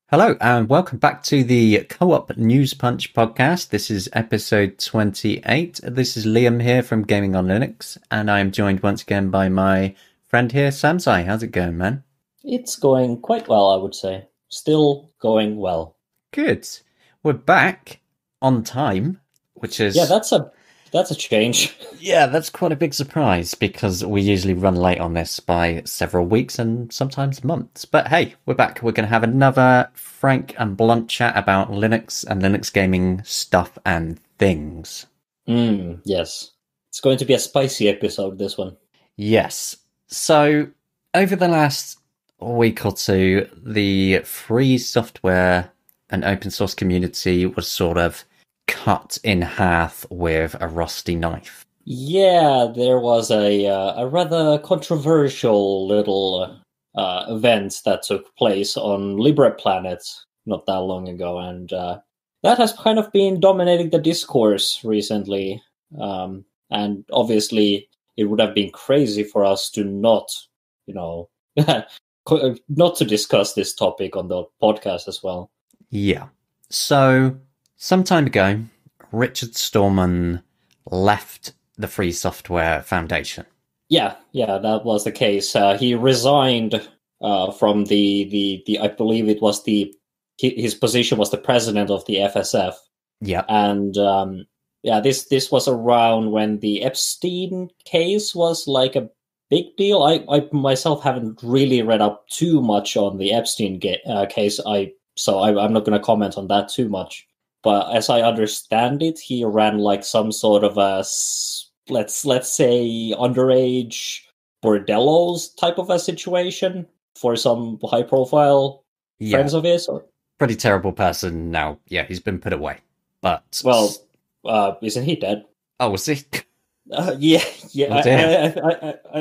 Hello, and welcome back to the Co-op News Punch podcast. This is episode 28. This is Liam here from Gaming on Linux, and I'm joined once again by my friend here, Samsai. How's it going, man? It's going quite well, I would say. Still going well. Good. We're back on time, which is... Yeah, that's a change. Yeah, that's quite a big surprise, because we usually run late on this by several weeks and sometimes months. But hey, we're back. We're going to have another frank and blunt chat about Linux and Linux gaming stuff and things. Yes. It's going to be a spicy episode, this one. Yes. So, over the last week or two, the free software and open source community was sort of cut in half with a rusty knife. Yeah, there was a rather controversial little event that took place on LibrePlanet not that long ago, and that has kind of been dominating the discourse recently. And obviously, it would have been crazy for us to not, not to discuss this topic on the podcast as well. Yeah. So, some time ago, Richard Stallman left the Free Software Foundation. Yeah, that was the case. He resigned from the I believe it was his position was the president of the FSF. Yeah. And this was around when the Epstein case was like a big deal. I myself haven't really read up too much on the Epstein case. So I'm not going to comment on that too much. But as I understand it, he ran like some sort of a, let's say, underage bordellos type of a situation for some high-profile friends of his. Pretty terrible person now. Yeah, he's been put away. But isn't he dead? Oh, was he? Yeah.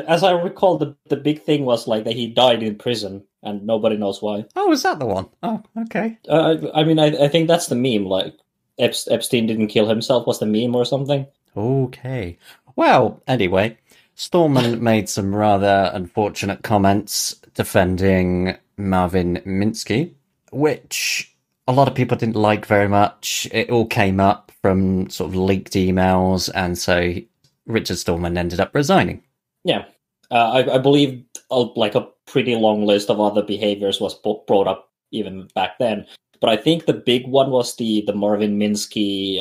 As I recall, the big thing was like that he died in prison, and nobody knows why. Oh, is that the one? Oh, okay. I think that's the meme. Like Epstein didn't kill himself was the meme or something. Okay. Well, anyway, Stallman made some rather unfortunate comments defending Marvin Minsky, which a lot of people didn't like very much. It all came up from sort of leaked emails, and so Richard Stallman ended up resigning. Yeah. I believe like a pretty long list of other behaviors was brought up even back then. But I think the big one was the Marvin Minsky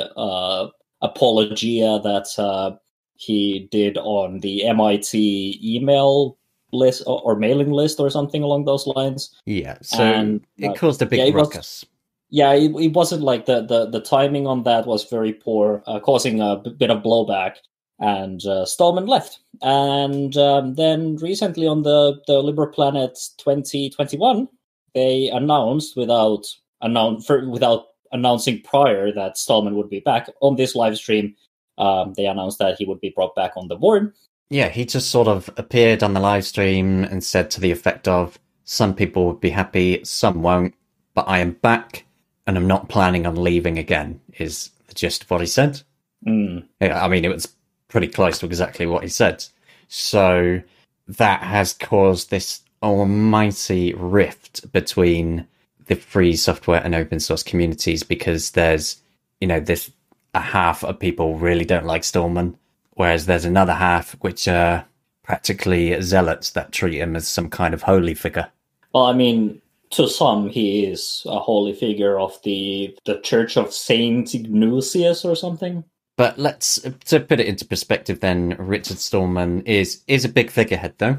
apologia that he did on the MIT email list or mailing list or something along those lines. Yeah, so it caused a big ruckus. It wasn't like the timing on that was very poor, causing a bit of blowback. And Stallman left. And then recently on the LibrePlanet 2021, they announced without announcing prior that Stallman would be back on this live stream. They announced that he would be brought back on the board. Yeah, he just sort of appeared on the live stream and said to the effect of, some people would be happy, some won't, but I am back and I'm not planning on leaving again, is the gist of what he said. Yeah, I mean, it was pretty close to exactly what he said. So that has caused this almighty rift between the free software and open source communities, because there's, this a half of people really don't like Stallman, whereas there's another half which are practically zealots that treat him as some kind of holy figure. Well, I mean, to some, he is a holy figure of the Church of Saint Ignatius or something. But to put it into perspective then, Richard Stallman is a big figurehead, though.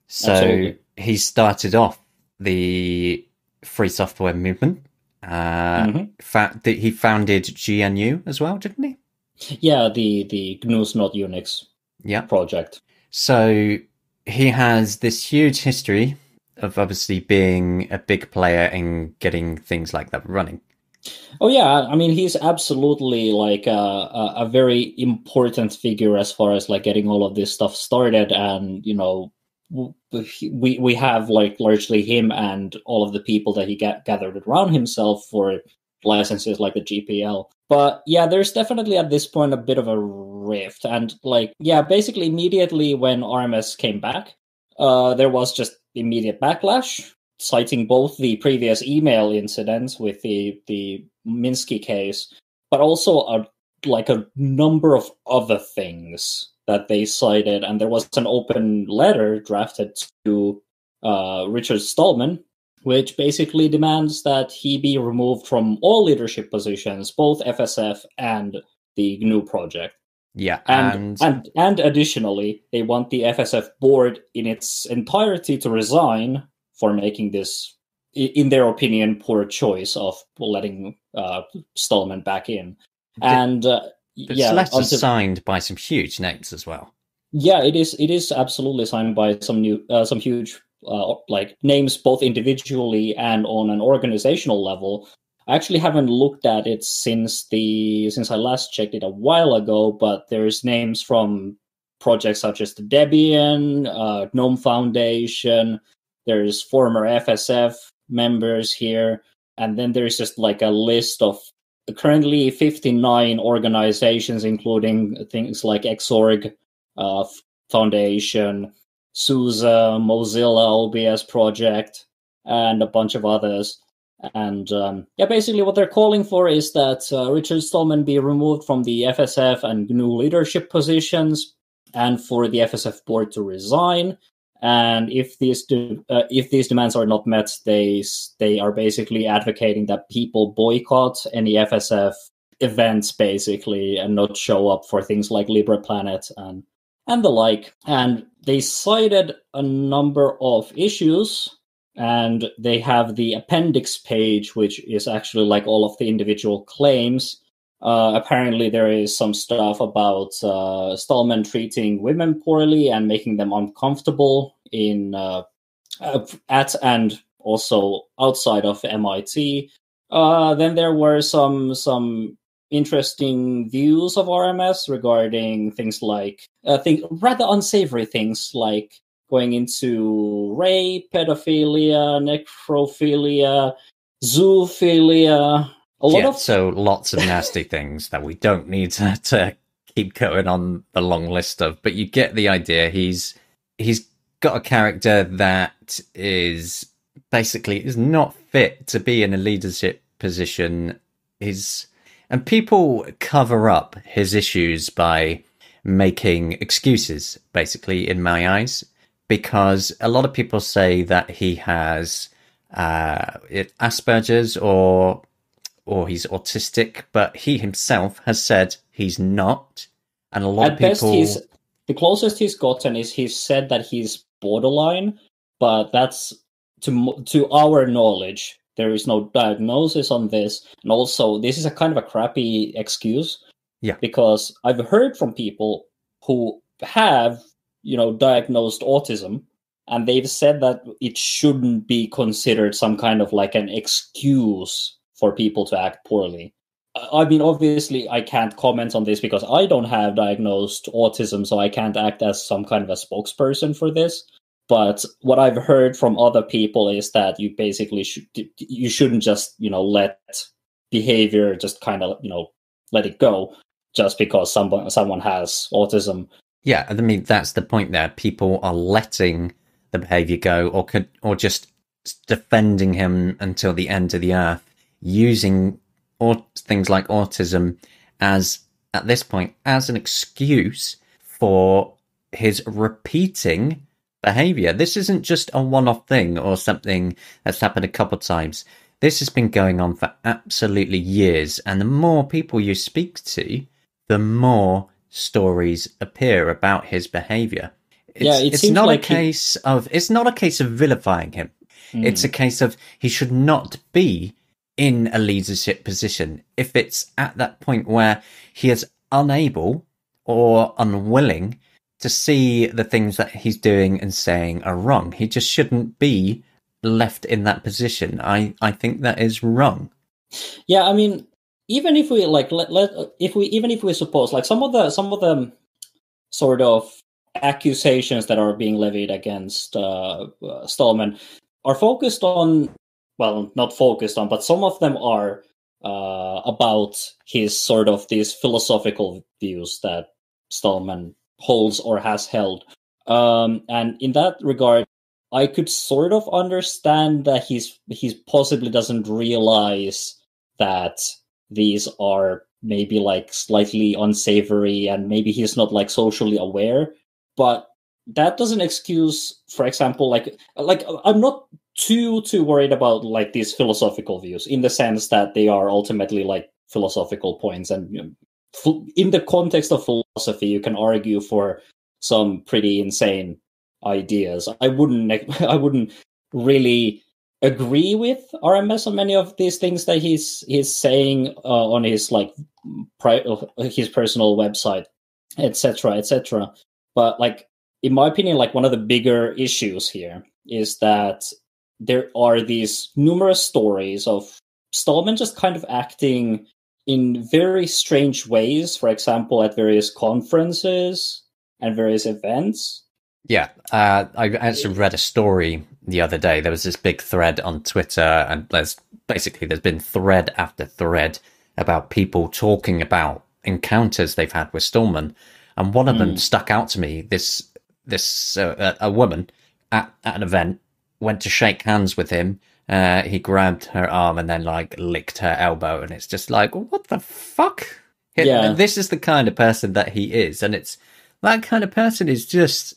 So absolutely. He started off the free software movement. He founded GNU as well, didn't he? Yeah, the GNU's Not Unix project. So he has this huge history of obviously being a big player in getting things like that running. Oh yeah, I mean, he's absolutely like a very important figure as far as like getting all of this stuff started, and we have like largely him and all of the people that he gathered around himself for licenses like the GPL. But yeah, there's definitely at this point a bit of a rift, and like basically immediately when RMS came back, there was just immediate backlash citing both the previous email incident with the Minsky case, but also a number of other things that they cited. And there was an open letter drafted to Richard Stallman, which basically demands that he be removed from all leadership positions, both FSF and the GNU project. Yeah, and additionally, they want the FSF board in its entirety to resign for making this, in their opinion, poor choice of letting Stallman back in. This letter signed by some huge names as well. Yeah, it is absolutely signed by some huge names, both individually and on an organizational level. I actually haven't looked at it since I last checked it a while ago, but there's names from projects such as the Debian, GNOME Foundation. There's former FSF members here, and then there's just like a list of currently 59 organizations, including things like Xorg Foundation, SUSE, Mozilla, OBS Project, and a bunch of others. And basically what they're calling for is that Richard Stallman be removed from the FSF and GNU leadership positions, and for the FSF board to resign. And if these demands are not met, they are basically advocating that people boycott any FSF events, basically, and not show up for things like LibrePlanet and the like. And they cited a number of issues. And they have the appendix page, which is actually like all of the individual claims. Apparently, there is some stuff about Stallman treating women poorly and making them uncomfortable at and also outside of MIT. Then there were some interesting views of RMS regarding things like rather unsavory things like going into rape, pedophilia, necrophilia, zoophilia. Lots of nasty things that we don't need to keep going on the long list of. But you get the idea. He's got a character that is not fit to be in a leadership position. And people cover up his issues by making excuses, basically, in my eyes. Because a lot of people say that he has Asperger's or he's autistic, but he himself has said he's not. And a lot of people... the closest he's gotten is he's said that he's borderline, but that's, to our knowledge, there is no diagnosis on this. And also, this is a kind of a crappy excuse. Yeah. Because I've heard from people who have diagnosed autism, and they've said that it shouldn't be considered some kind of like an excuse for people to act poorly. I mean, obviously, I can't comment on this because I don't have diagnosed autism, so I can't act as some kind of a spokesperson for this. But what I've heard from other people is that you basically you shouldn't just, let behavior just kind of, let it go just because someone has autism. Yeah, I mean, that's the point there. People are letting the behavior go or just defending him until the end of the earth, using things like autism as, at this point, as an excuse for his repeating behavior. This isn't just a one-off thing or something that's happened a couple of times. This has been going on for absolutely years, and the more people you speak to, the more stories appear about his behavior. It's not a case of vilifying him. It's a case of he should not be in a leadership position. If it's at that point where he is unable or unwilling to see the things that he's doing and saying are wrong, he just shouldn't be left in that position. I think that is wrong. Yeah, I mean, even if we if we suppose like some of the sort of accusations that are being levied against Stallman are focused on, well, not focused on, but some of them are about his sort of these philosophical views that Stallman holds or has held. And in that regard, I could sort of understand that he's possibly doesn't realize that these are maybe like slightly unsavory, and maybe he's not like socially aware. But that doesn't excuse, for example, like I'm not too worried about like these philosophical views, in the sense that they are ultimately like philosophical points, and in the context of philosophy, you can argue for some pretty insane ideas. I wouldn't really agree with RMS on many of these things that he's saying on his like his personal website, etc., etc. But like, in my opinion, like one of the bigger issues here is that there are these numerous stories of Stallman just kind of acting in very strange ways, for example, at various conferences and various events. Yeah, I actually read a story the other day. There was this big thread on Twitter, and there's been thread after thread about people talking about encounters they've had with Stallman, and one of them stuck out to me. A woman at an event went to shake hands with him. He grabbed her arm and then like licked her elbow, and it's just like, what the fuck? Yeah, this is the kind of person that he is, and it's that kind of person is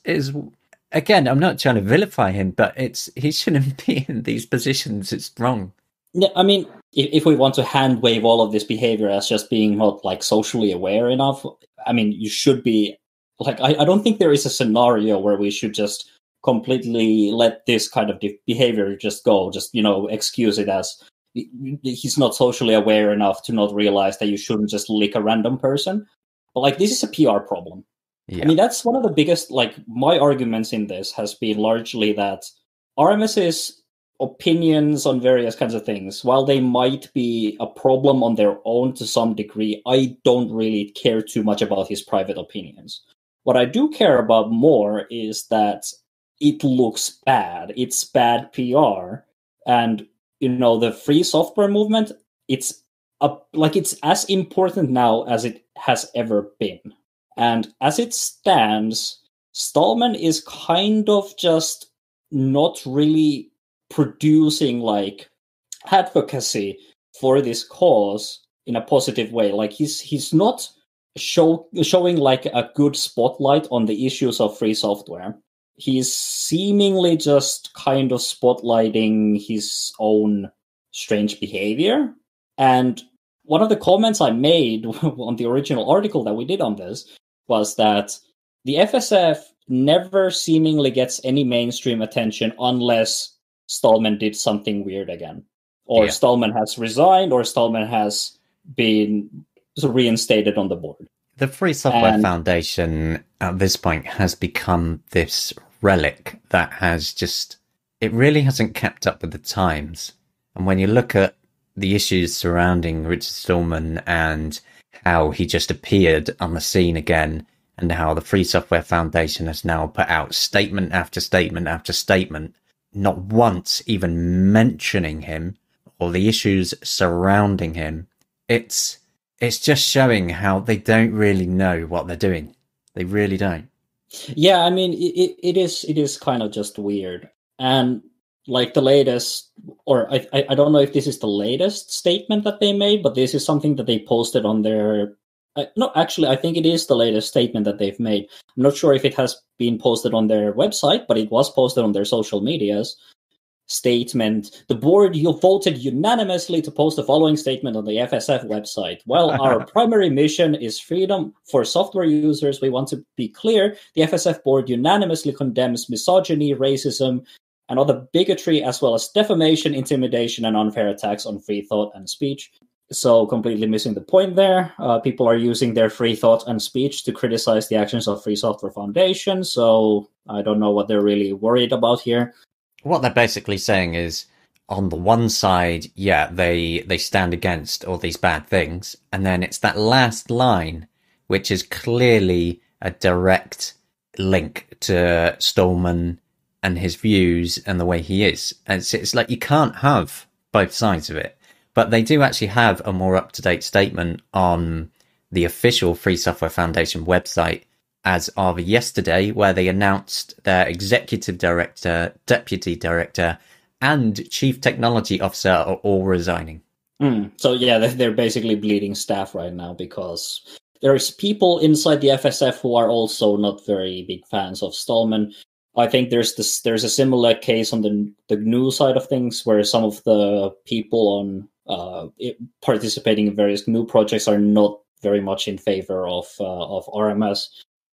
again, I'm not trying to vilify him, but he shouldn't be in these positions. It's wrong. Yeah, I mean, if we want to hand wave all of this behavior as just being not like socially aware enough, I mean, you should be like, I don't think there is a scenario where we should just completely let this kind of behavior just go, just, excuse it as he's not socially aware enough to not realize that you shouldn't just lick a random person. But like, this is a PR problem. Yeah. I mean, that's one of the biggest, like, my arguments in this has been largely that RMS's opinions on various kinds of things, while they might be a problem on their own to some degree, I don't really care too much about his private opinions. What I do care about more is that it looks bad. It's bad PR. And, the free software movement, it's as important now as it has ever been. And as it stands, Stallman is kind of just not really producing like advocacy for this cause in a positive way. Like he's not showing like a good spotlight on the issues of free software. He's seemingly just kind of spotlighting his own strange behavior. And one of the comments I made on the original article that we did on this was that the FSF never seemingly gets any mainstream attention unless Stallman did something weird again. Or Stallman has resigned, or Stallman has been reinstated on the board. The Free Software Foundation at this point has become this relic that it really hasn't kept up with the times. And when you look at the issues surrounding Richard Stallman and how he just appeared on the scene again, and how the Free Software Foundation has now put out statement after statement after statement, not once even mentioning him or the issues surrounding him, it's just showing how they don't really know what they're doing. They really don't. Yeah, I mean, it is kind of just weird. And like the latest, or I don't know if this is the latest statement that they made, but this is something that they posted on their... no, actually, I think it is the latest statement that they've made. I'm not sure if it has been posted on their website, but it was posted on their social medias. Statement: the board, you voted unanimously to post the following statement on the FSF website. While our primary mission is freedom for software users, we want to be clear, the FSF board unanimously condemns misogyny, racism, and other bigotry, as well as defamation, intimidation, and unfair attacks on free thought and speech. So completely missing the point there. People are using their free thought and speech to criticize the actions of Free Software Foundation, so I don't know what they're really worried about here. What they're basically saying is, on the one side, they stand against all these bad things, and then it's that last line, which is clearly a direct link to Stallman and his views and the way he is. And it's like you can't have both sides of it. But they do actually have a more up-to-date statement on the official Free Software Foundation website as of yesterday, where they announced their executive director, deputy director, and chief technology officer are all resigning. So yeah, they're basically bleeding staff right now because there's people inside the FSF who are also not very big fans of Stallman. I think there's a similar case on the GNU side of things, where some of the people on participating in various GNU projects are not very much in favor of RMS.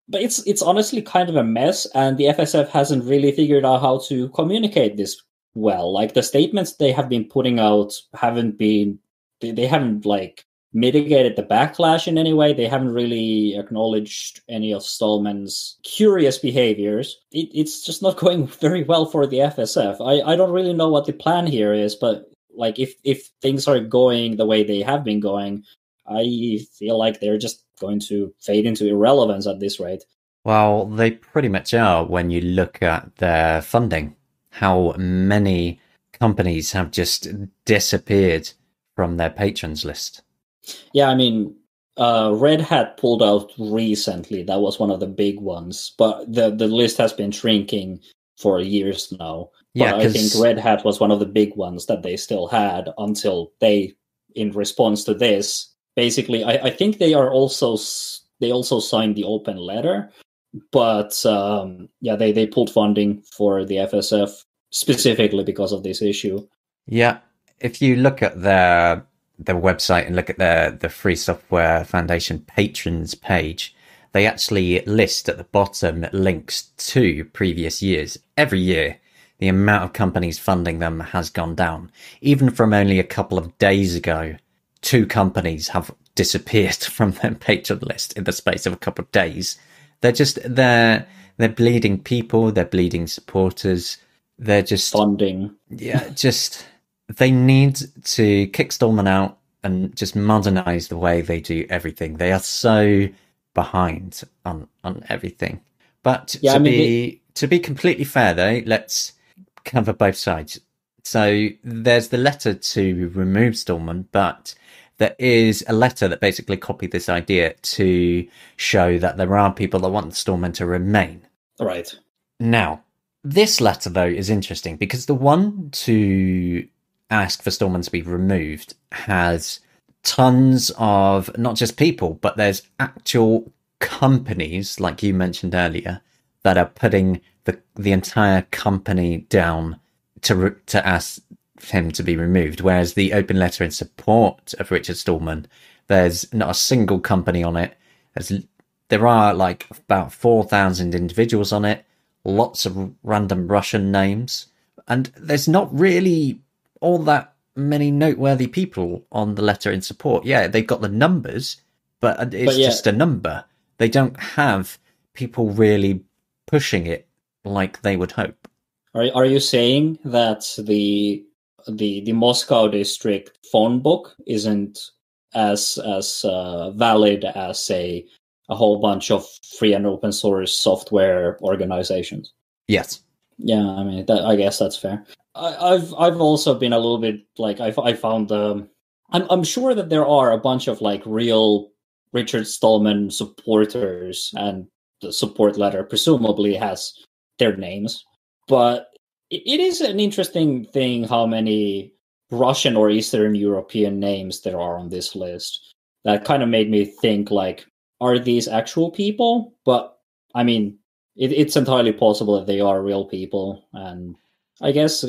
But it's honestly kind of a mess, and the FSF hasn't really figured out how to communicate this well. Like, the statements they have been putting out they haven't like mitigated the backlash in any way. They haven't really acknowledged any of Stallman's curious behaviors. It's just not going very well for the FSF. I don't really know what the plan here is, but like, if things are going the way they have been going, I feel like they're just going to fade into irrelevance at this rate. Well, they pretty much are when you look at their funding. How many companies have just disappeared from their patrons list? Yeah, I mean, Red Hat pulled out recently. That was one of the big ones, but the list has been shrinking for years now. Yeah, but I think Red Hat was one of the big ones that they still had until they, in response to this, basically, I think they also signed the open letter, but they pulled funding for the FSF specifically because of this issue. Yeah, if you look at their website and look at the Free Software Foundation patrons page, they actually list at the bottom links to previous years. Every year, the amount of companies funding them has gone down. Even from only a couple of days ago, 2 companies have disappeared from their patron list in the space of a couple of days. They're bleeding people, they're bleeding supporters, they're just funding. Yeah, they need to kick Stallman out and just modernize the way they do everything. They are so behind on everything. But to be completely fair though, let's cover both sides. So there's the letter to remove Stallman, but there is a letter that basically copied this idea to show that there are people that want Stallman to remain. Right. Now, this letter, though, is interesting because the one to ask for Stallman to be removed has tons of not just people, but there's actual companies, like you mentioned earlier, that are putting the entire company down to ask him to be removed, whereas the open letter in support of Richard Stallman, there's not a single company on it. There are like about 4,000 individuals on it, lots of random Russian names, and there's not really all that many noteworthy people on the letter in support. Yeah, they've got the numbers, but it's just a number. They don't have people really pushing it like they would hope. Are you saying that the Moscow district phone book isn't as valid as a whole bunch of free and open source software organizations? Yes. Yeah, I mean, I guess that's fair. I've also been a little bit like I found I'm sure that there are a bunch of like real Richard Stallman supporters, and the support letter presumably has their names, but it is an interesting thing how many Russian or Eastern European names there are on this list. That kind of made me think, like, are these actual people? But I mean, it's entirely possible that they are real people, and I guess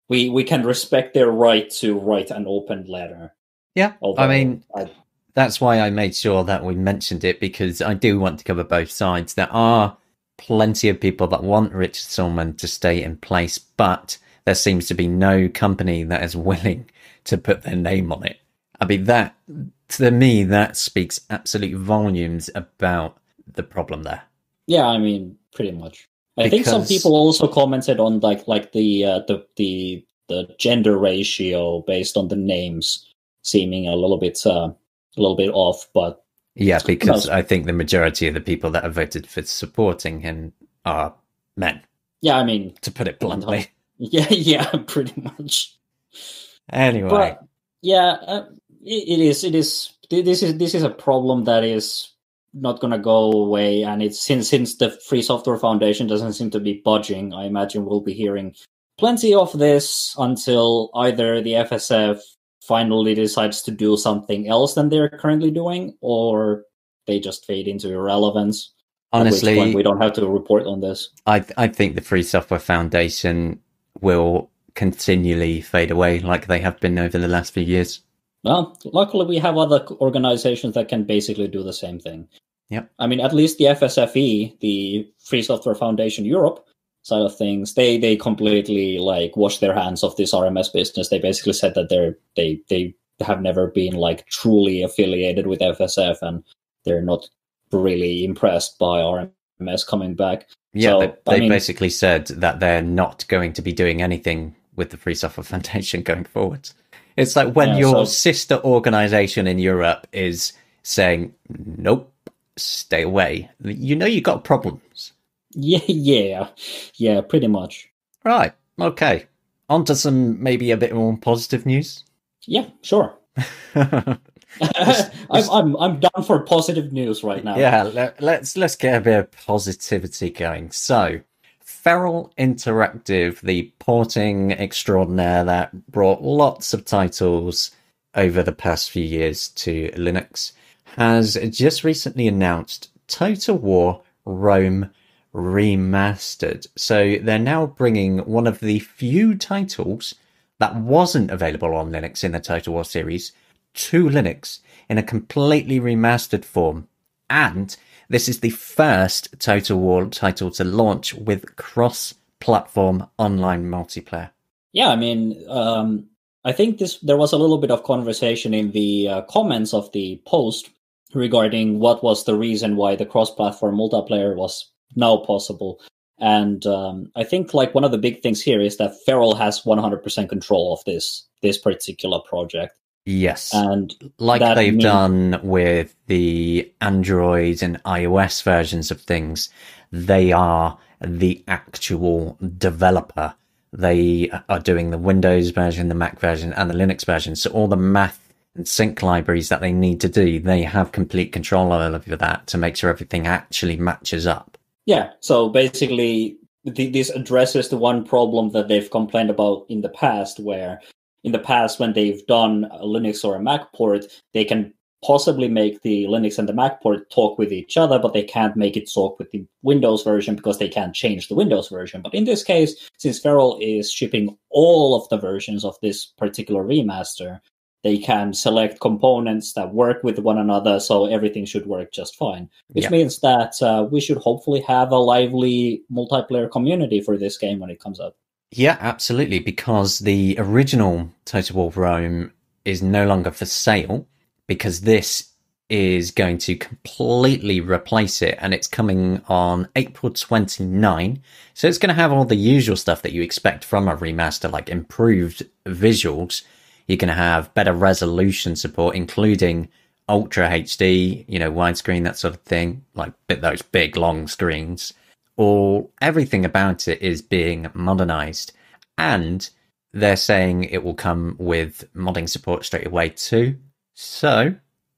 we can respect their right to write an open letter. Yeah, although, I mean, that's why I made sure that we mentioned it, because I do want to cover both sides. There are plenty of people that want Richard Stallman to stay in place, but there seems to be no company that is willing to put their name on it. I mean, that, to me, that speaks absolute volumes about the problem there. Yeah, I mean, pretty much. I think some people also commented on like the gender ratio based on the names seeming a little bit off, but yeah, because I think the majority of the people that have voted for supporting him are men. Yeah, I mean, to put it bluntly. Yeah, pretty much. Anyway, but yeah, it is. This is a problem that is not gonna go away, and it's since the Free Software Foundation doesn't seem to be budging, I imagine we'll be hearing plenty of this until either the FSF finally decides to do something else than they're currently doing, or they just fade into irrelevance. Honestly, at which point we don't have to report on this. I think the Free Software Foundation will continually fade away like they have been over the last few years. Well, luckily we have other organizations that can basically do the same thing. Yep. I mean, at least the FSFE, the Free Software Foundation Europe side of things, they completely like washed their hands of this RMS business. They basically said that they have never been like truly affiliated with FSF, and they're not really impressed by RMS coming back. Yeah, so, they basically said that they're not going to be doing anything with the Free Software Foundation going forward. It's like when your sister organization in Europe is saying, nope, stay away. You know you got problems. Yeah, pretty much. Right, okay. On to some maybe a bit more positive news. Yeah, sure. I'm down for positive news right now. Yeah, let's get a bit of positivity going. So, Feral Interactive, the porting extraordinaire that brought lots of titles over the past few years to Linux, has just recently announced Total War Rome Remastered. So they're now bringing one of the few titles that wasn't available on Linux in the Total War series to Linux in a completely remastered form. And this is the first Total War title to launch with cross-platform online multiplayer. Yeah, I mean, I think there was a little bit of conversation in the comments of the post regarding what was the reason why the cross-platform multiplayer was now possible. And I think like one of the big things here is that Feral has 100% control of this particular project. Yes, and like they've done with the Android and iOS versions of things, they are the actual developer. They are doing the Windows version, the Mac version, and the Linux version. So all the math and sync libraries that they need to do, they have complete control over that to make sure everything actually matches up. Yeah, so basically this addresses the one problem that they've complained about in the past, where in the past, when they've done a Linux or a Mac port, they can possibly make the Linux and the Mac port talk with each other, but they can't make it talk with the Windows version because they can't change the Windows version. But in this case, since Feral is shipping all of the versions of this particular remaster, they can select components that work with one another, so everything should work just fine. Which means that we should hopefully have a lively multiplayer community for this game when it comes out. Yeah, absolutely, because the original Total War Rome is no longer for sale, because this is going to completely replace it, and it's coming on April 29. So it's going to have all the usual stuff that you expect from a remaster, like improved visuals. You're going to have better resolution support, including Ultra HD, widescreen, that sort of thing, like those big long screens. Everything about it is being modernized, and they're saying it will come with modding support straight away too. So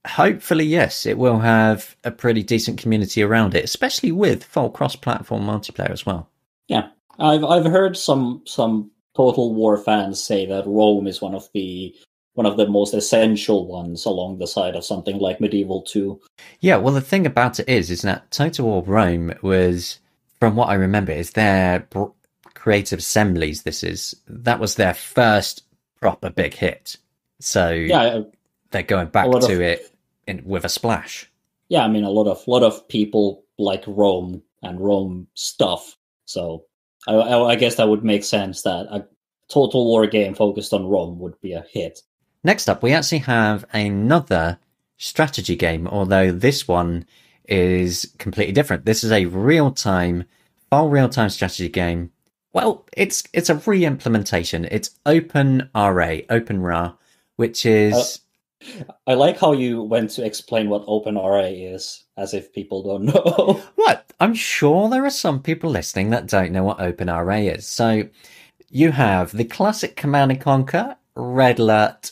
hopefully, yes, it will have a pretty decent community around it, especially with full cross-platform multiplayer as well. Yeah, I've heard some Total War fans say that Rome is one of the most essential ones along the side of something like Medieval 2. Yeah, well, the thing about it is that Total War Rome was, from what I remember, is their Creative Assemblies. That was their first proper big hit. So yeah, they're going back to it with a splash. Yeah, I mean, a lot of people like Rome and Rome stuff. So I guess that would make sense that a Total War game focused on Rome would be a hit. Next up, we actually have another strategy game, although this one is completely different. This is a full real-time strategy game. Well, it's a re-implementation. It's OpenRA, which is... I like how you went to explain what OpenRA is, as if people don't know. What? I'm sure there are some people listening that don't know what OpenRA is. So you have the classic Command & Conquer, Red Alert,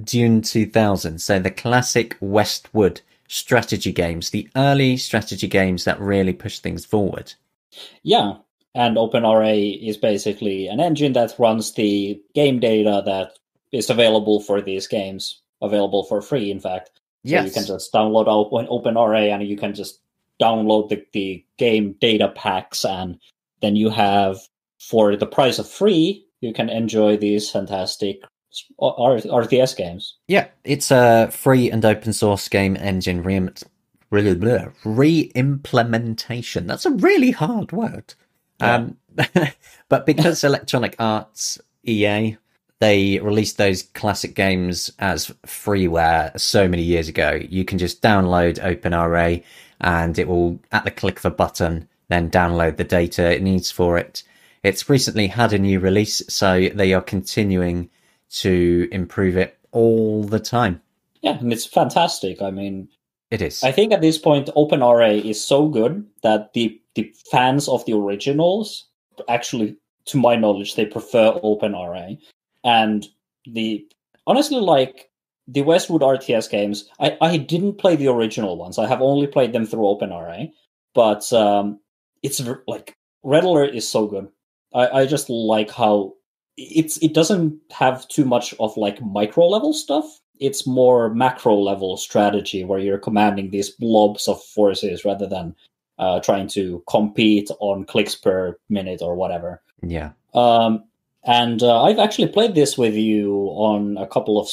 Dune 2000. So the classic Westwood strategy games, the early strategy games that really push things forward. Yeah, and OpenRA is basically an engine that runs the game data that is available for these games, available for free, in fact. So you can just download OpenRA and you can just download the game data packs, and then you have, for the price of free, you can enjoy these fantastic RTS games. Yeah, it's a free and open source game engine re-implementation. That's a really hard word. Yeah. But because Electronic Arts, EA, they released those classic games as freeware so many years ago, you can just download OpenRA and it will, at the click of a button, then download the data it needs for it. It's recently had a new release, so they are continuing to improve it all the time. Yeah, and it's fantastic. I mean, it is. I think at this point, OpenRA is so good that the fans of the originals, actually, to my knowledge, they prefer OpenRA. And honestly, like, the Westwood RTS games, I didn't play the original ones. I have only played them through OpenRA. But it's like, Red Alert is so good. I just like how it doesn't have too much of like micro level stuff. It's more macro level strategy where you're commanding these blobs of forces rather than trying to compete on clicks per minute or whatever. Yeah. And I've actually played this with you on a couple of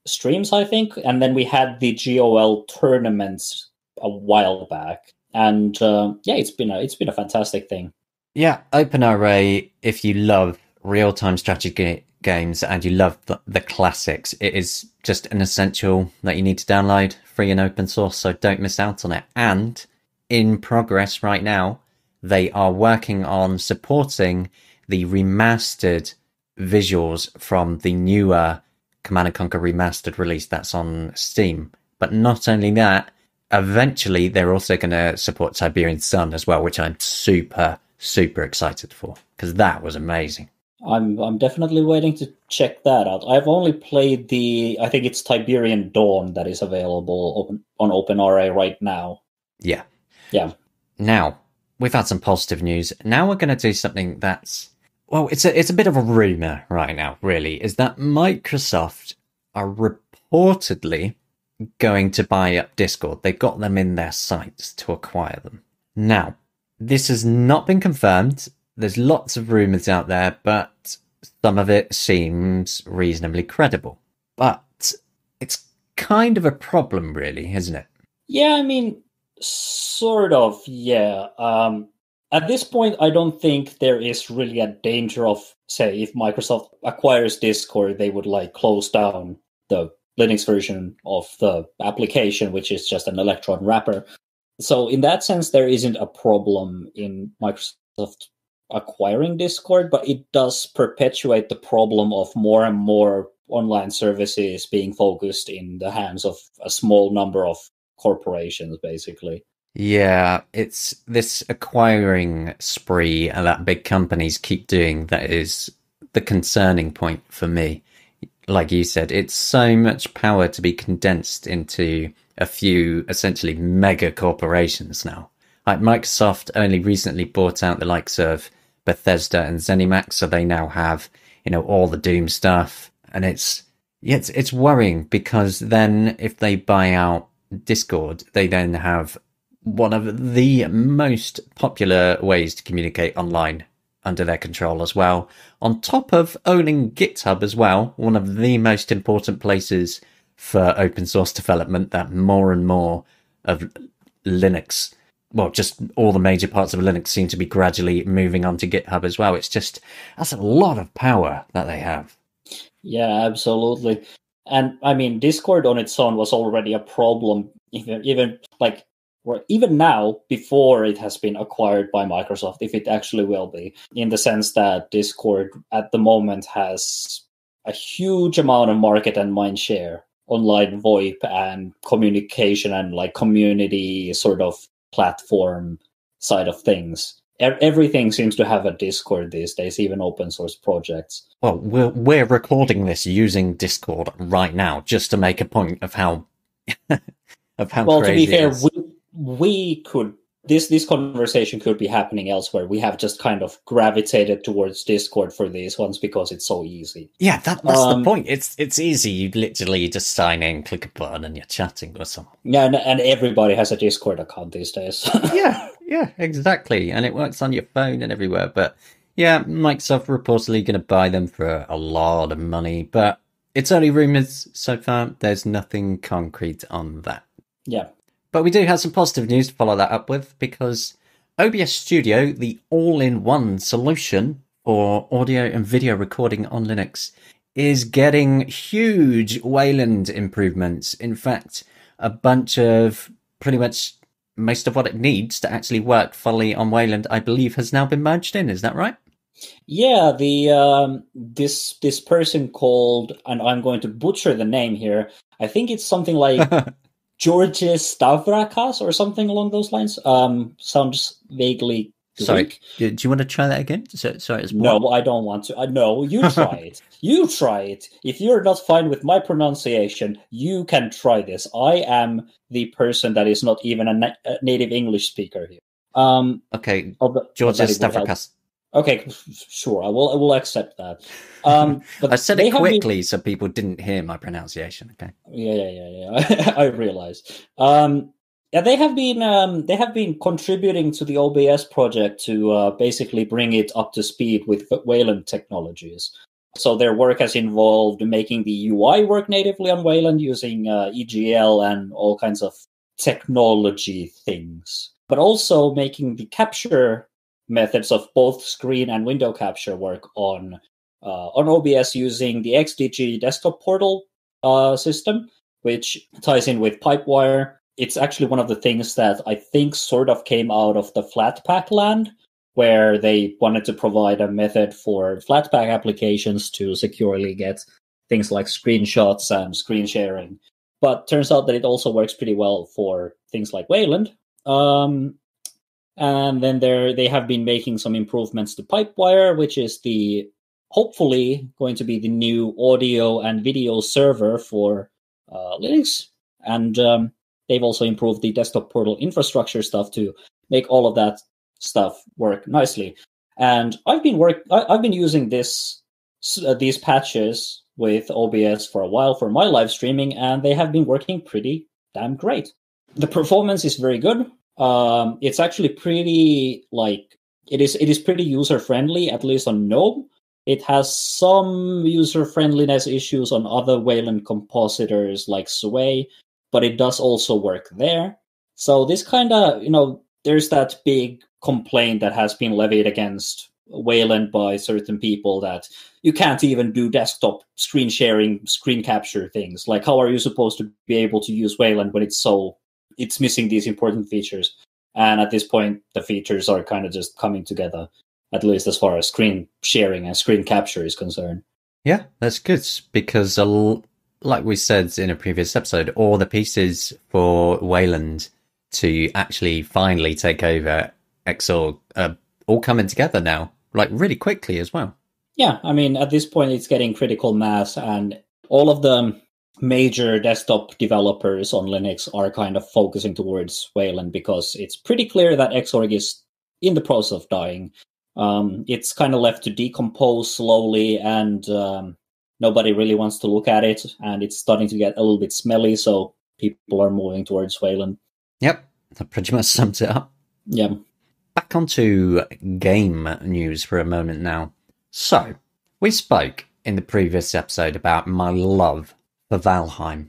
streams, I think, and then we had the GOL tournaments a while back. And yeah, it's been a fantastic thing. Yeah, OpenRA, if you love real-time strategy games and you love the classics, it is just an essential that you need to download, free and open source, so don't miss out on it. And in progress right now, they are working on supporting the remastered visuals from the newer Command & Conquer Remastered release that's on Steam. But not only that, eventually they're also going to support Tiberian Sun as well, which I'm super excited for, because that was amazing. I'm definitely waiting to check that out. I've only played I think it's Tiberian Dawn that is available on OpenRA right now. Yeah. Yeah. Now, we've had some positive news. Now we're going to do something that's, well, it's a bit of a rumor right now, really, is that Microsoft are reportedly going to buy up Discord. They've got them in their sights to acquire them. Now, this has not been confirmed. There's lots of rumors out there, but some of it seems reasonably credible. But it's kind of a problem, really, isn't it? Yeah, I mean, sort of, yeah. At this point, I don't think there is really a danger of, say, if Microsoft acquires Discord, they would like close down the Linux version of the application, which is just an Electron wrapper. So in that sense, there isn't a problem in Microsoft acquiring Discord, but it does perpetuate the problem of more and more online services being focused in the hands of a small number of corporations, basically. Yeah, it's this acquiring spree that big companies keep doing that is the concerning point for me. Like you said, it's so much power to be condensed into a few essentially mega corporations now. Like Microsoft only recently bought out the likes of Bethesda and ZeniMax, so they now have, all the Doom stuff. And it's worrying, because then if they buy out Discord, they then have one of the most popular ways to communicate online under their control as well, on top of owning GitHub as well, one of the most important places for open source development that more and more of Linux, well, just all the major parts of Linux seem to be gradually moving onto GitHub as well. It's just, that's a lot of power that they have. Yeah, absolutely. And I mean, Discord on its own was already a problem, even now, before it has been acquired by Microsoft, if it actually will be, in the sense that Discord at the moment has a huge amount of market and mind share, online VoIP and communication and like community sort of platform side of things. Everything seems to have a Discord these days, even open source projects. Well, we're recording this using Discord right now, just to make a point of how of how Well, to be crazy fair, it is. we could this conversation could be happening elsewhere. We have just kind of gravitated towards Discord for these ones because it's so easy. Yeah, that's the point. It's easy. You literally just sign in, click a button, and you're chatting with someone. Yeah, and everybody has a Discord account these days. Yeah, exactly. And it works on your phone and everywhere. But yeah, Microsoft reportedly going to buy them for a lot of money. But it's only rumors so far. There's nothing concrete on that. Yeah. But we do have some positive news to follow that up with, because OBS Studio, the all-in-one solution for audio and video recording on Linux, is getting huge Wayland improvements. In fact, a bunch of pretty much most of what it needs to actually work fully on Wayland, I believe, has now been merged in. Is that right? Yeah, the this person called, and I'm going to butcher the name here. I think it's something like Georges Stavrakas or something along those lines. Sounds vaguely Greek. Sorry, do you want to try that again? Sorry, it's no, I don't want to. No, you try it. You try it. If you're not fine with my pronunciation, you can try this. I am the person that is not even a native English speaker here. Okay, Georges Stavrakas. Okay, sure. I will accept that. But I said it quickly so people didn't hear my pronunciation. Okay. Yeah. I realize. Yeah, they have been contributing to the OBS project to basically bring it up to speed with Wayland technologies. So their work has involved making the UI work natively on Wayland using EGL and all kinds of technology things, but also making the capture methods of both screen and window capture work on OBS using the XDG desktop portal system, which ties in with Pipewire. It's actually one of the things that I think sort of came out of the Flatpak land, where they wanted to provide a method for Flatpak applications to securely get things like screenshots and screen sharing. But turns out that it also works pretty well for things like Wayland. And then they have been making some improvements to Pipewire, which is hopefully going to be the new audio and video server for Linux. And they've also improved the desktop portal infrastructure stuff to make all of that stuff work nicely. And I've been using these patches with OBS for a while for my live streaming, and they have been working pretty damn great. The performance is very good. It's actually pretty it is pretty user friendly, at least on GNOME. It has some user friendliness issues on other Wayland compositors like Sway, but it does also work there. So this kind of, there's that big complaint that has been levied against Wayland by certain people that you can't even do desktop screen sharing, screen capture things. Like, how are you supposed to be able to use Wayland when it's missing these important features? And at this point, the features are kind of just coming together, at least as far as screen sharing and screen capture is concerned. Yeah, that's good, because like we said in a previous episode, all the pieces for Wayland to actually finally take over Xorg are all coming together now, like really quickly as well. Yeah, I mean, at this point, it's getting critical mass, and all of the major desktop developers on Linux are kind of focusing towards Wayland because it's pretty clear that Xorg is in the process of dying. It's kind of left to decompose slowly, and nobody really wants to look at it, and it's starting to get a little bit smelly, so people are moving towards Wayland. Yep, that pretty much sums it up. Yeah. Back onto game news for a moment now. So, we spoke in the previous episode about my love for Valheim.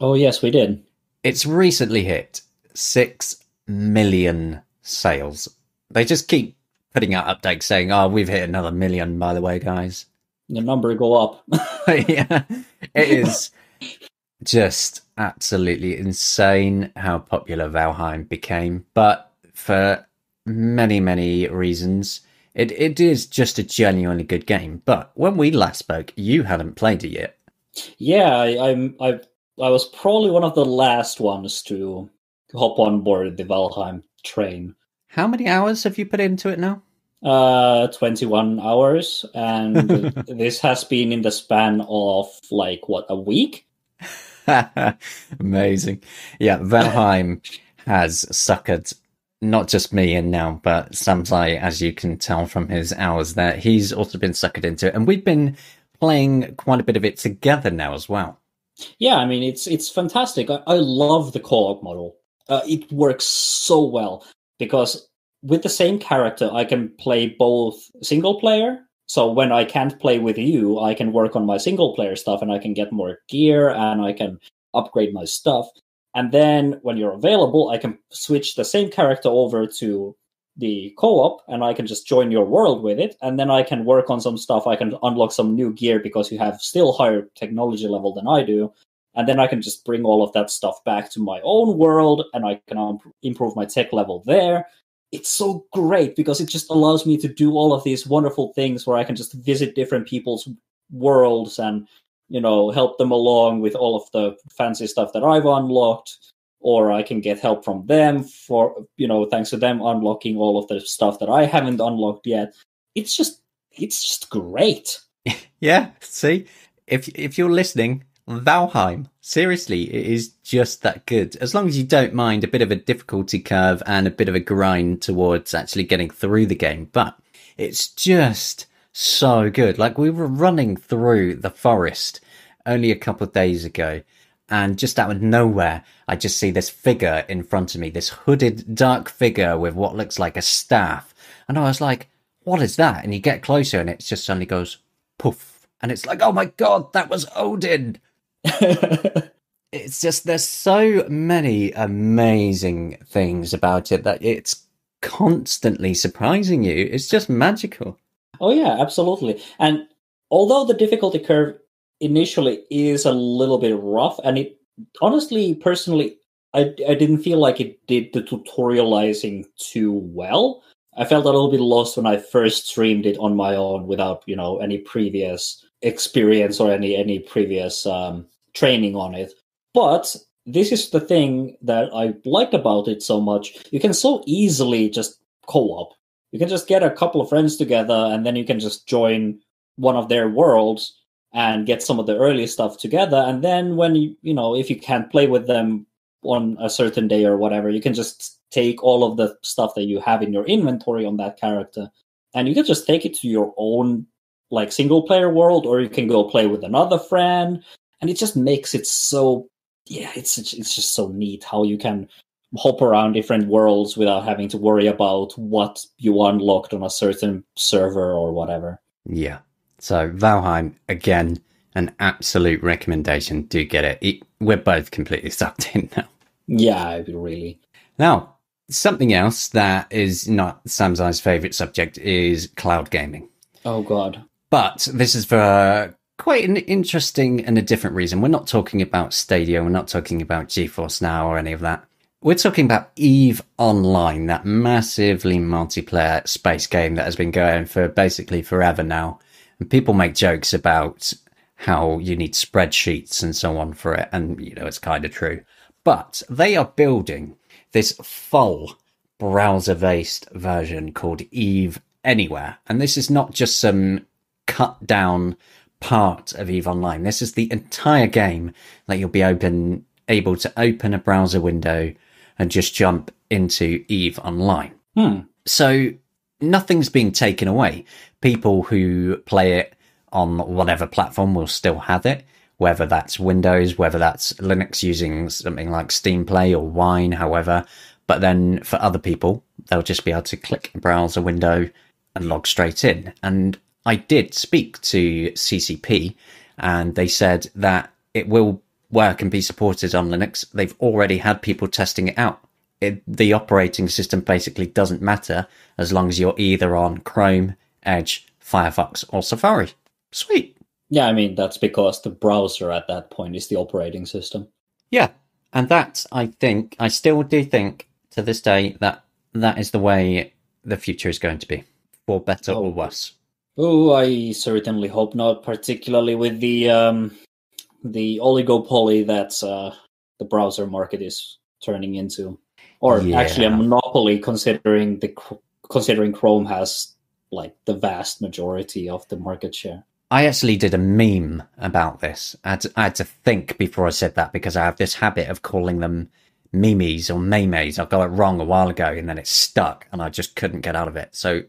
Oh, yes, we did. It's recently hit 6 million sales. They just keep putting out updates saying, we've hit another million, by the way, guys. The number go up. Yeah, it is just absolutely insane how popular Valheim became. But for many, many reasons, it is just a genuinely good game. But when we last spoke, you hadn't played it yet. Yeah, I was probably one of the last ones to hop on board the Valheim train. How many hours have you put into it now? 21 hours, and this has been in the span of a week. Amazing. Yeah, Valheim has suckered not just me in now, but Samsai, as you can tell from his hours there, he's also been suckered into it. And we've been playing quite a bit of it together now as well. Yeah, I mean, it's fantastic. I love the co-op model. It works so well because with the same character, I can play both single player. So when I can't play with you, I can work on my single player stuff and I can get more gear and I can upgrade my stuff. And then when you're available, I can switch the same character over to the co-op and I can just join your world with it. And then I can work on some stuff. I can unlock some new gear because you have still higher technology level than I do. And then I can just bring all of that stuff back to my own world and I can improve my tech level there. It's so great because it just allows me to do all of these wonderful things where I can just visit different people's worlds and, help them along with all of the fancy stuff that I've unlocked. Or I can get help from them for, thanks to them unlocking all of the stuff that I haven't unlocked yet. It's just great. Yeah, see, if you're listening, Valheim, seriously, it is just that good. As long as you don't mind a bit of a difficulty curve and a bit of a grind towards actually getting through the game. But it's just so good. Like, we were running through the forest only a couple of days ago, and just out of nowhere, I just see this figure in front of me, this hooded dark figure with what looks like a staff. And I was like, what is that? And you get closer and it just suddenly goes poof. And it's like, oh my God, that was Odin. It's just, there's so many amazing things about it that it's constantly surprising you. It's just magical. Oh yeah, absolutely. And although the difficulty curve initially is a little bit rough, and it honestly, personally, I didn't feel like it did the tutorializing too well. I felt a little bit lost when I first streamed it on my own without, any previous experience or any previous training on it. But this is the thing that I liked about it so much. You can so easily just co-op. You can just get a couple of friends together and then you can just join one of their worlds and get some of the early stuff together. And then when if you can't play with them on a certain day or whatever, you can just take all of the stuff that you have in your inventory on that character and you can just take it to your own like single player world, or you can go play with another friend. And it just makes it so, it's just so neat how you can hop around different worlds without having to worry about what you unlocked on a certain server or whatever. Yeah. So Valheim, again, an absolute recommendation. Do get it. We're both completely sucked in now. Yeah, really. Now, something else that is not Samsai's favourite subject is cloud gaming. Oh, God. But this is for quite an interesting and a different reason. We're not talking about Stadia. We're not talking about GeForce Now or any of that. We're talking about EVE Online, that massively multiplayer space game that has been going for basically forever now. And people make jokes about how you need spreadsheets and so on for it. And, it's kind of true. But they are building this full browser-based version called EVE Anywhere. And this is not just some cut down part of EVE Online. This is the entire game that you'll be able to open a browser window and just jump into EVE Online. So nothing's being taken away. People who play it on whatever platform will still have it, whether that's Windows, whether that's Linux using something like Steam Play or Wine, however. But then for other people, they'll just be able to click a browser window and log straight in. And I did speak to CCP and they said that it will work and be supported on Linux. They've already had people testing it out. The operating system basically doesn't matter as long as you're either on Chrome, Edge, Firefox or Safari. Sweet. Yeah, I mean, that's because the browser at that point is the operating system. Yeah, and that, I still do think to this day that is the way the future is going to be, for better or worse. Oh, I certainly hope not, particularly with the oligopoly that the browser market is turning into. Or actually a monopoly, considering Chrome has like the vast majority of the market share. I actually did a meme about this. I had to think before I said that because I have this habit of calling them memes or memes. I got it wrong a while ago and then it stuck and I just couldn't get out of it. So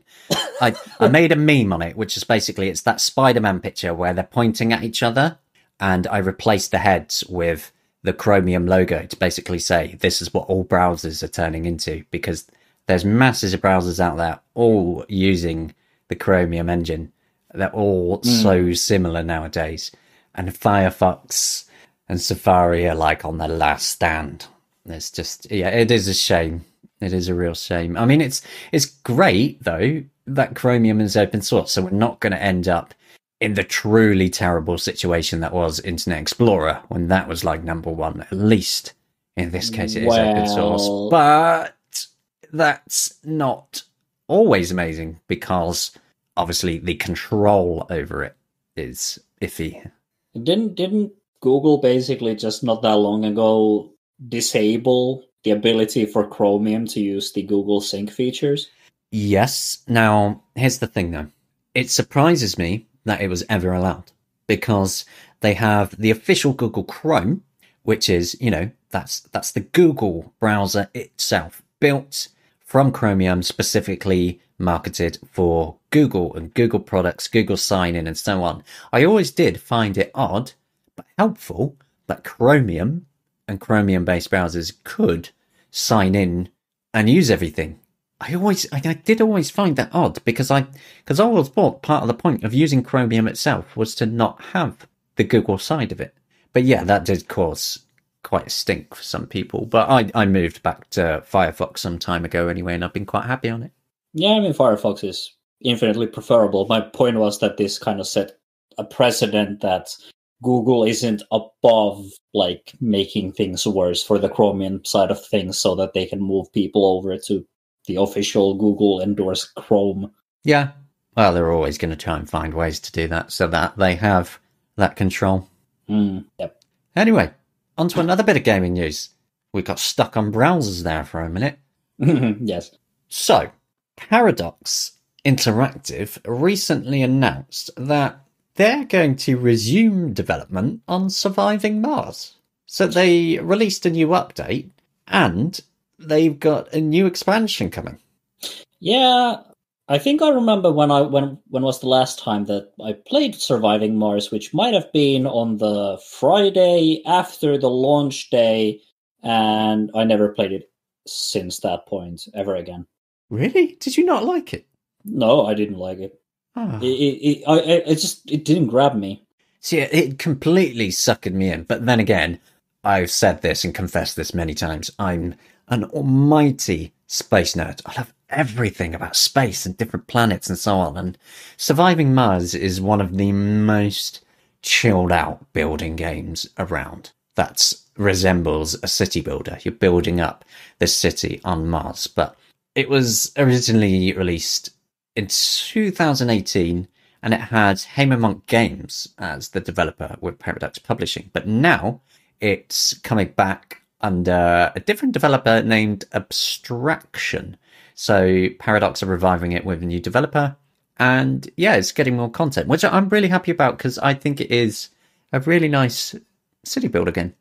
I made a meme on it, which is basically, it's that Spider-Man picture where they're pointing at each other, and I replaced the heads with the Chromium logo to basically say this is what all browsers are turning into, because there's masses of browsers out there all using the Chromium engine. They're all so similar nowadays, and Firefox and Safari are like on the last stand. It's just, yeah, it is a shame. It is a real shame. I mean, it's great though that Chromium is open source, so we're not going to end up in the truly terrible situation that was Internet Explorer when that was like number one. At least in this case, it is open source, but that's not always amazing because obviously the control over it is iffy. Didn't Google basically just not that long ago disable the ability for Chromium to use the Google Sync features? Yes. Now, here's the thing though. It surprises me that it was ever allowed, because they have the official Google Chrome, which is, you know, that's the Google browser itself, built from Chromium, specifically marketed for Google and Google products, Google sign-in and so on. I always did find it odd, but helpful, that Chromium and Chromium-based browsers could sign in and use everything. I did always find that odd, because I always thought part of the point of using Chromium itself was to not have the Google side of it. But yeah, that did cause quite a stink for some people. But I moved back to Firefox some time ago anyway, and I've been quite happy on it. Yeah, I mean, Firefox is infinitely preferable. My point was that this kind of set a precedent that Google isn't above like making things worse for the Chromium side of things so that they can move people over to the official Google endorsed Chrome. Yeah. Well, they're always going to try and find ways to do that so that they have that control. Yep. Anyway, on to another bit of gaming news. We got stuck on browsers there for a minute. Yes. So, Paradox Interactive recently announced that they're going to resume development on Surviving Mars. So they released a new update, and they've got a new expansion coming. Yeah, I think I remember when was the last time that I played Surviving Mars, which might have been on the Friday after the launch day, and I never played it since that point ever again. Really? Did you not like it? No, I didn't like it. Oh. It didn't grab me. See, it completely suckered me in. But then again, I've said this and confessed this many times. I'm an almighty space nerd. I love everything about space and different planets and so on. And Surviving Mars is one of the most chilled out building games around. That resembles a city builder. You're building up this city on Mars. But it was originally released in 2018, and it had Monk Games as the developer with Paradox Publishing. But now it's coming back under a different developer named Abstraction. So Paradox are reviving it with a new developer, and yeah, it's getting more content, which I'm really happy about because I think it is a really nice city builder game.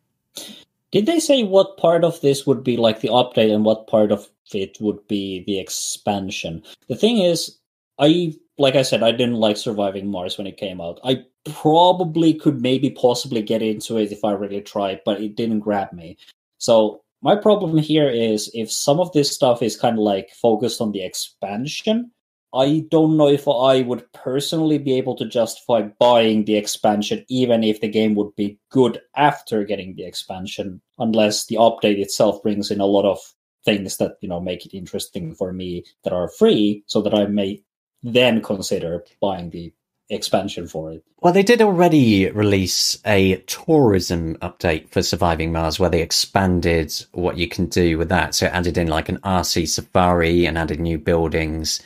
Did they say what part of this would be like the update and what part of it would be the expansion? The thing is, like I said, I didn't like Surviving Mars when it came out. I probably could possibly get into it if I really tried, but it didn't grab me. So my problem here is if some of this stuff is kind of like focused on the expansion, I don't know if I would personally be able to justify buying the expansion, even if the game would be good after getting the expansion, unless the update itself brings in a lot of things that, you know, make it interesting for me that are free, so that I may then consider buying the expansion for it. Well, they did already release a tourism update for Surviving Mars where they expanded what you can do with that. So it added in like an RC safari and added new buildings.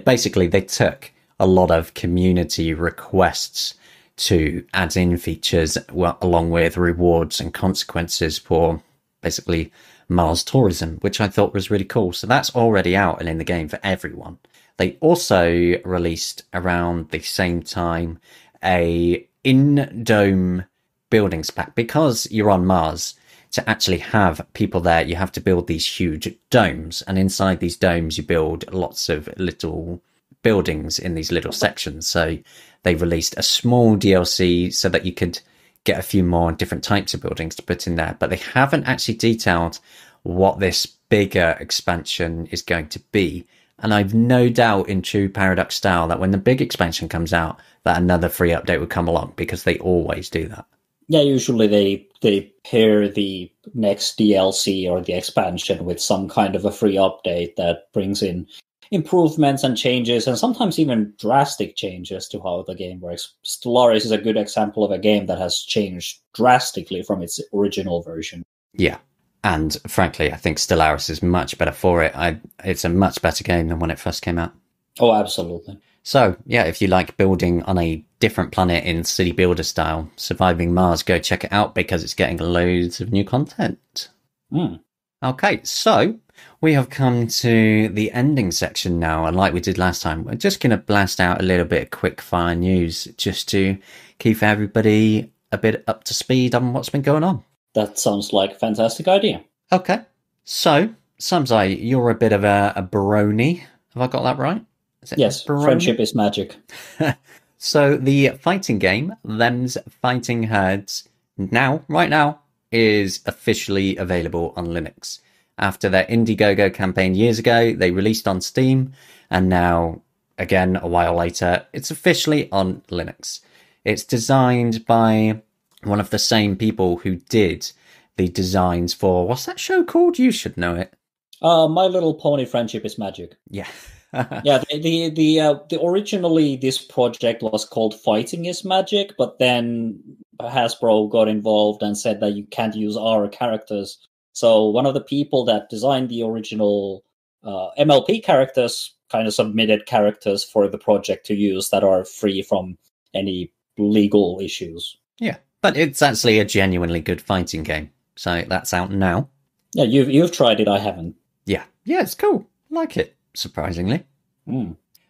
Basically, they took a lot of community requests to add in features along with rewards and consequences for basically Mars tourism, which I thought was really cool. So that's already out and in the game for everyone. They also released around the same time a in-dome building spec. Because you're on Mars, to actually have people there, you have to build these huge domes. And inside these domes, you build lots of little buildings in these little sections. So they released a small DLC so that you could get a few more different types of buildings to put in there. But they haven't actually detailed what this bigger expansion is going to be. And I've no doubt, in true Paradox style, that when the big expansion comes out, that another free update would come along, because they always do that. Yeah, usually they pair the next DLC or the expansion with some kind of a free update that brings in improvements and changes, and sometimes even drastic changes to how the game works. Stellaris is a good example of a game that has changed drastically from its original version. Yeah, and frankly, I think Stellaris is much better for it. It's a much better game than when it first came out. Oh, absolutely. So, yeah, if you like building on a different planet in City Builder style, Surviving Mars, go check it out, because it's getting loads of new content. Okay, so we have come to the ending section now, and like we did last time, we're just going to blast out a little bit of quick fire news just to keep everybody a bit up to speed on what's been going on. That sounds like a fantastic idea. Okay, so Samsai, you're a bit of a brony. Have I got that right? Yes, friendship is magic. So the fighting game, Them's Fighting Herds, right now, is officially available on Linux. After their Indiegogo campaign years ago, they released on Steam, and now, again, a while later, it's officially on Linux. It's designed by one of the same people who did the designs for, what's that show called? You should know it. My Little Pony Friendship is Magic. Yeah. Yeah, the originally this project was called Fighting is Magic, but then Hasbro got involved and said that you can't use our characters. So one of the people that designed the original MLP characters kind of submitted characters for the project to use that are free from any legal issues. Yeah, but it's actually a genuinely good fighting game. So that's out now. Yeah, you've tried it, I haven't. Yeah, it's cool. I like it, surprisingly.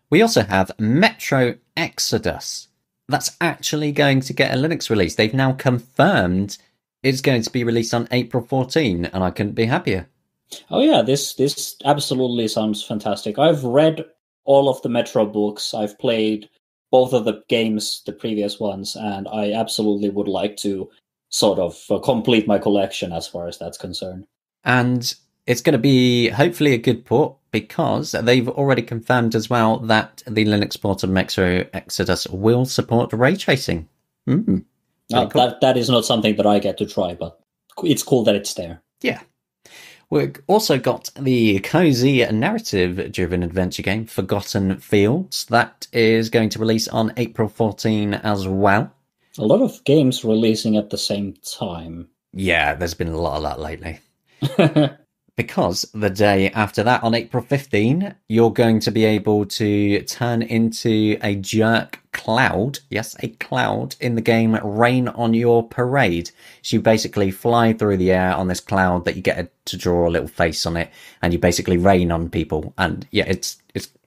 We also have Metro Exodus. That's actually going to get a Linux release. They've now confirmed it's going to be released on April 14, and I couldn't be happier. Oh yeah, this absolutely sounds fantastic. I've read all of the Metro books. I've played both of the games, the previous ones, and I absolutely would like to sort of complete my collection as far as that's concerned. And it's going to be hopefully a good port, because they've already confirmed as well that the Linux port of Metro Exodus will support ray tracing. Cool. That is not something that I get to try, but it's cool that it's there. Yeah. We've also got the cozy narrative-driven adventure game Forgotten Fields. That is going to release on April 14 as well. A lot of games releasing at the same time. Yeah, there's been a lot of that lately. Because the day after that, on April 15, you're going to be able to turn into a jerk cloud. Yes, a cloud in the game Rain on Your Parade. So you basically fly through the air on this cloud that you get to draw a little face on it, and you basically rain on people. And yeah, it's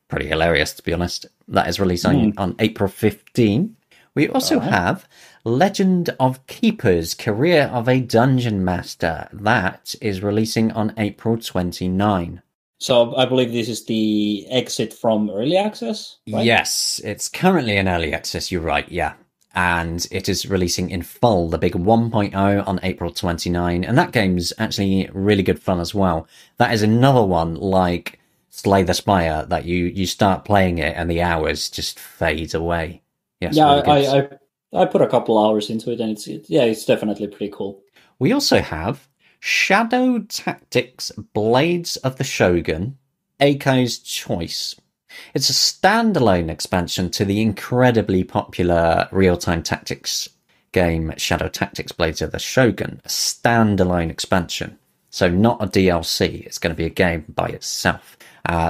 pretty hilarious, to be honest. That is released on April 15. We also have Legend of Keepers, Career of a Dungeon Master. That is releasing on April 29. So I believe this is the exit from early access, right? Yes, it's currently in early access, you're right, yeah. And it is releasing in full, the big 1.0 on April 29. And that game's actually really good fun as well. That is another one like Slay the Spire, that you start playing it and the hours just fade away. Yes, yeah, really I put a couple hours into it, and it's definitely pretty cool. We also have Shadow Tactics Blades of the Shogun, Aiko's Choice. It's a standalone expansion to the incredibly popular real-time tactics game Shadow Tactics Blades of the Shogun, a standalone expansion. So not a DLC, it's going to be a game by itself.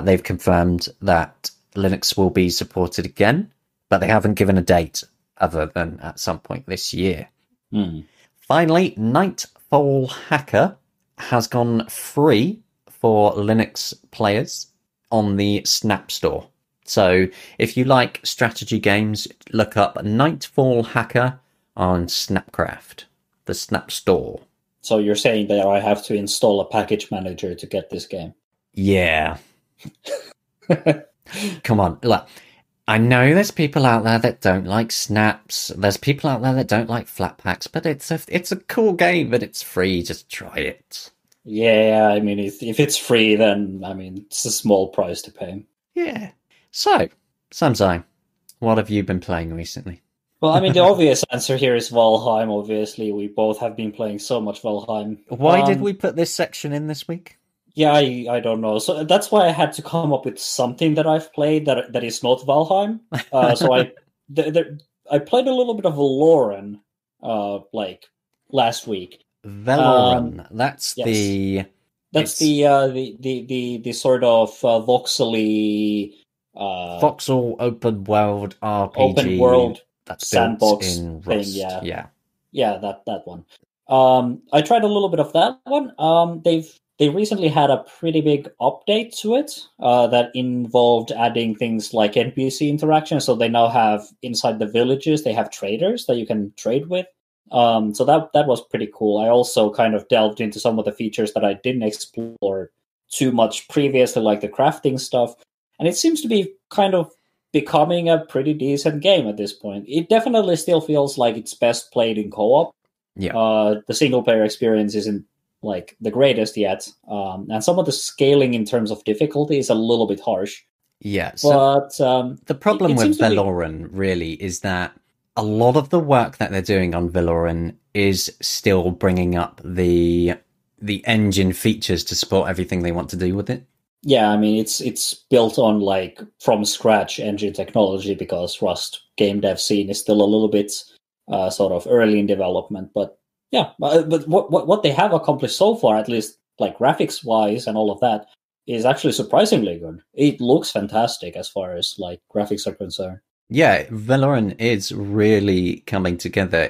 They've confirmed that Linux will be supported again, but they haven't given a date other than at some point this year. Finally, Nightfall Hacker has gone free for Linux players on the Snap Store. So if you like strategy games, look up Nightfall Hacker on Snapcraft, the Snap Store. So you're saying that I have to install a package manager to get this game? Yeah. Come on, look. I know there's people out there that don't like snaps. There's people out there that don't like flat packs, but it's a cool game and it's free. Just try it. Yeah, I mean, if it's free, then I mean, it's a small price to pay. Yeah. So, Samsai, what have you been playing recently? Well, I mean, the obvious answer here is Valheim. Obviously, we both have been playing so much Valheim. Why did we put this section in this week? Yeah, I don't know. So that's why I had to come up with something that I've played that is not Valheim. So I played a little bit of Valorant, like last week. Valorant. That's yes. the sort of voxely voxel open world RPG. Open world that's sandbox in thing. Rust. Yeah, that one. I tried a little bit of that one. They recently had a pretty big update to it that involved adding things like NPC interaction. So they now have inside the villages, they have traders that you can trade with. So that was pretty cool. I also kind of delved into some of the features that I didn't explore too much previously, like the crafting stuff. And it seems to be kind of becoming a pretty decent game at this point. It definitely still feels like it's best played in co-op. Yeah. The single player experience isn't like the greatest yet, and some of the scaling in terms of difficulty is a little bit harsh. Yeah, so but the problem with Valorant really is that a lot of the work that they're doing on Valorant is still bringing up the engine features to support everything they want to do with it. Yeah, I mean it's built on like from scratch engine technology because Rust game dev scene is still a little bit sort of early in development, but. Yeah, but what they have accomplished so far, at least like graphics wise and all of that, is actually surprisingly good. It looks fantastic as far as like graphics are concerned. Yeah, Valorant is really coming together.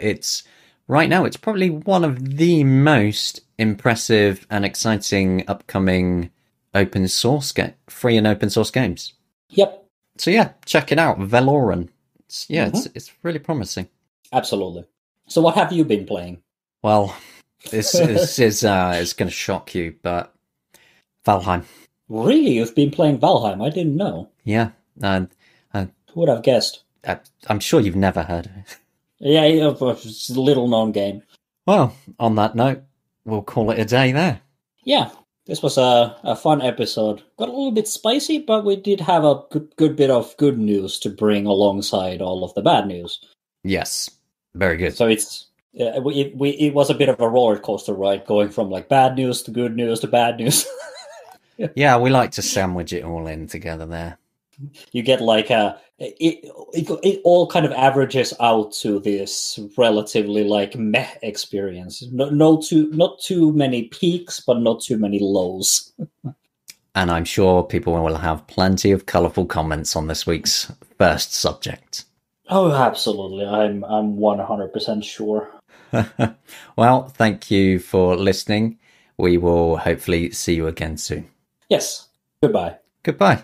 Right now it's probably one of the most impressive and exciting upcoming free and open source games. Yep. So yeah, check it out, Valorant. It's really promising. Absolutely. So what have you been playing? Well, this is going to shock you, but Valheim. Really? You've been playing Valheim? I didn't know. Yeah. Who would have guessed? I'm sure you've never heard of it. Yeah, it's a little-known game. Well, on that note, we'll call it a day there. Yeah, this was a fun episode. Got a little bit spicy, but we did have a good bit of good news to bring alongside all of the bad news. Yes, very good. So it was a bit of a roller coaster ride, going from like bad news to good news to bad news. Yeah, we like to sandwich it all in together there. You get like it all kind of averages out to this relatively like meh experience. Not too many peaks, but not too many lows. And I'm sure people will have plenty of colourful comments on this week's first subject. Oh, absolutely. I'm 100% sure. Well, thank you for listening. We will hopefully see you again soon. Yes. Goodbye. Goodbye.